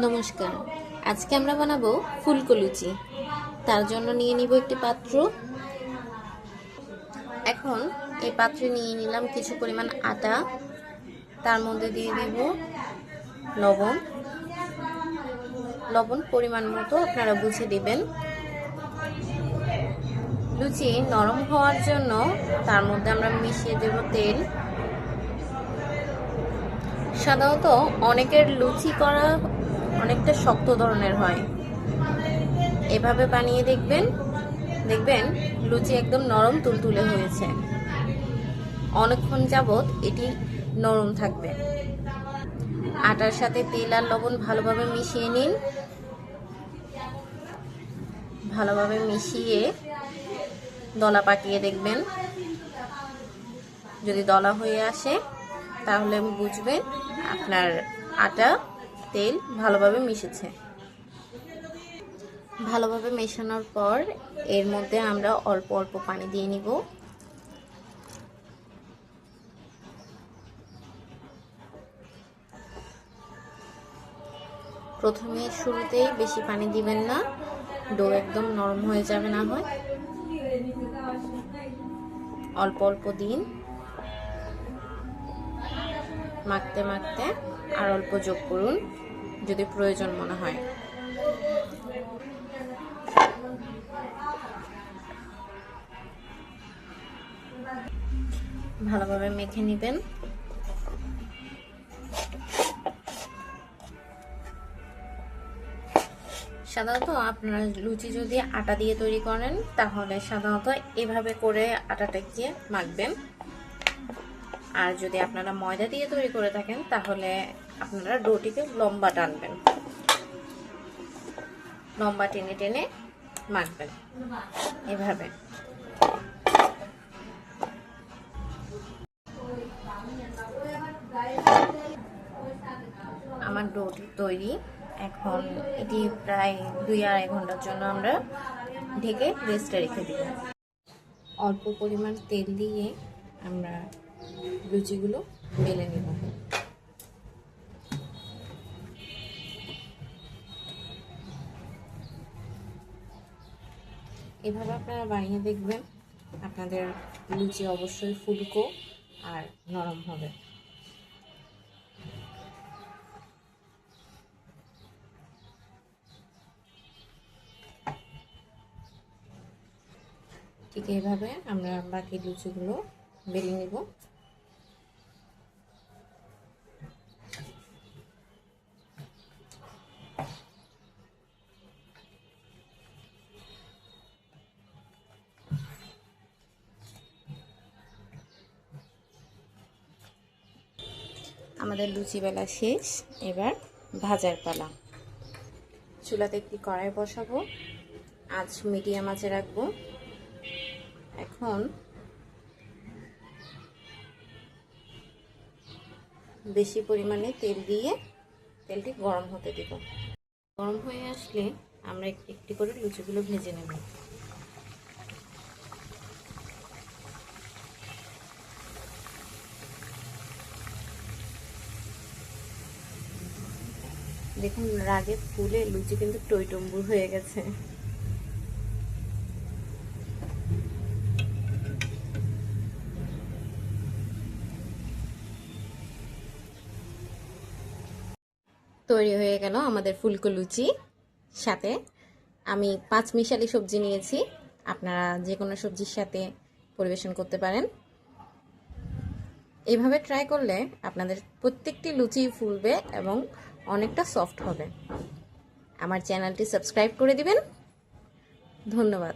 নমস্কার। আজকে আমরা বানাবো ফুলকো লুচি। তার জন্য নিয়ে নিব একটি পাত্র। এখন এই পাত্রে নিয়ে নিলাম কিছু পরিমাণ আটা। তার মধ্যে দিয়ে দিব লবণ। লবণ পরিমাণ মতো আপনারা বুঝে দিবেন। লুচি নরম হওয়ার জন্য তার মধ্যে আমরা মিশিয়ে দেব তেল। সাধারণত অনেকের লুচি করা অনেকটা শক্ত ধরনের হয়। এভাবে বানিয়ে দেখবেন লুচি একদম নরম তুলতুলে হয়েছে। অনেকক্ষণ যাবত এটি নরম থাকবে। আটার সাথে তেল আর লবণ ভালোভাবে মিশিয়ে নিন। ভালোভাবে মিশিয়ে দলা পাকিয়ে দেখবেন। যদি দলা হয়ে আসে তাহলে বুঝবেন আপনার আটা তেল ভালোভাবে মিশেছে। ভালোভাবে মেশানোর পর এর মধ্যে আমরা অল্প অল্প পানি দিয়ে নিব। প্রথমে শুরুতেই বেশি পানি দিবেন না, ডো একদম নরম হয়ে যাবে না হয়। অল্প অল্প দিন, মাখতে মাখতে আর অল্প যোগ করুন যদি প্রয়োজন মনে হয়। ভালোভাবে মেখে নেবেন। সাধারণত আপনারা লুচি যদি আটা দিয়ে তৈরি করেন তাহলে সাধারণত এভাবে করে আটাটাকে মাখবেন। আর যদি আপনারা ময়দা দিয়ে তৈরি করে থাকেন তাহলে আপনারা ডোটিকে লম্বা টানবেন, লম্বা টেনে টেনে মাখবেন এভাবে। আমার ডোটি তৈরি। এখন এটি প্রায় 2-2.5 ঘন্টার জন্য আমরা ঢেকে রেস্টে রেখে দিব। অল্প পরিমাণ তেল দিয়ে আমরা লুচিগুলো বেলে নেব। এভাবে আপনারা বানিয়ে দেখবেন, আপনাদের লুচি অবশ্যই ফুলকো আর নরম হবে। ঠিক এইভাবে আমরা বাকি লুচিগুলো বেলে নেব। আমাদের লুচি বেলা শেষ, এবার ভাজার পালা। চুলাতে একটি কড়াই বসাবো, আঁচ মিডিয়াম আঁচে রাখবো। এখন বেশি পরিমাণে তেল দিয়ে তেলটি গরম হতে দেব। গরম হয়ে আসলে আমরা একটি করে লুচিগুলো ভেজে নেব। দেখুন রাগে ফুলে লুচি কিন্তু টইটম্বুর হয়ে গেছে। তৈরি হয়ে গেল আমাদের ফুলকো লুচি। সাথে আমি 5 মিশালি সবজি নিয়েছি, আপনারা যে কোনো সবজির সাথে পরিবেশন করতে পারেন। এইভাবে ট্রাই করলে আপনাদের প্রত্যেকটি লুচি ফুলবে এবং অনেকটা সফট হবে। আমার চ্যানেলটি সাবস্ক্রাইব করে দিবেন। ধন্যবাদ।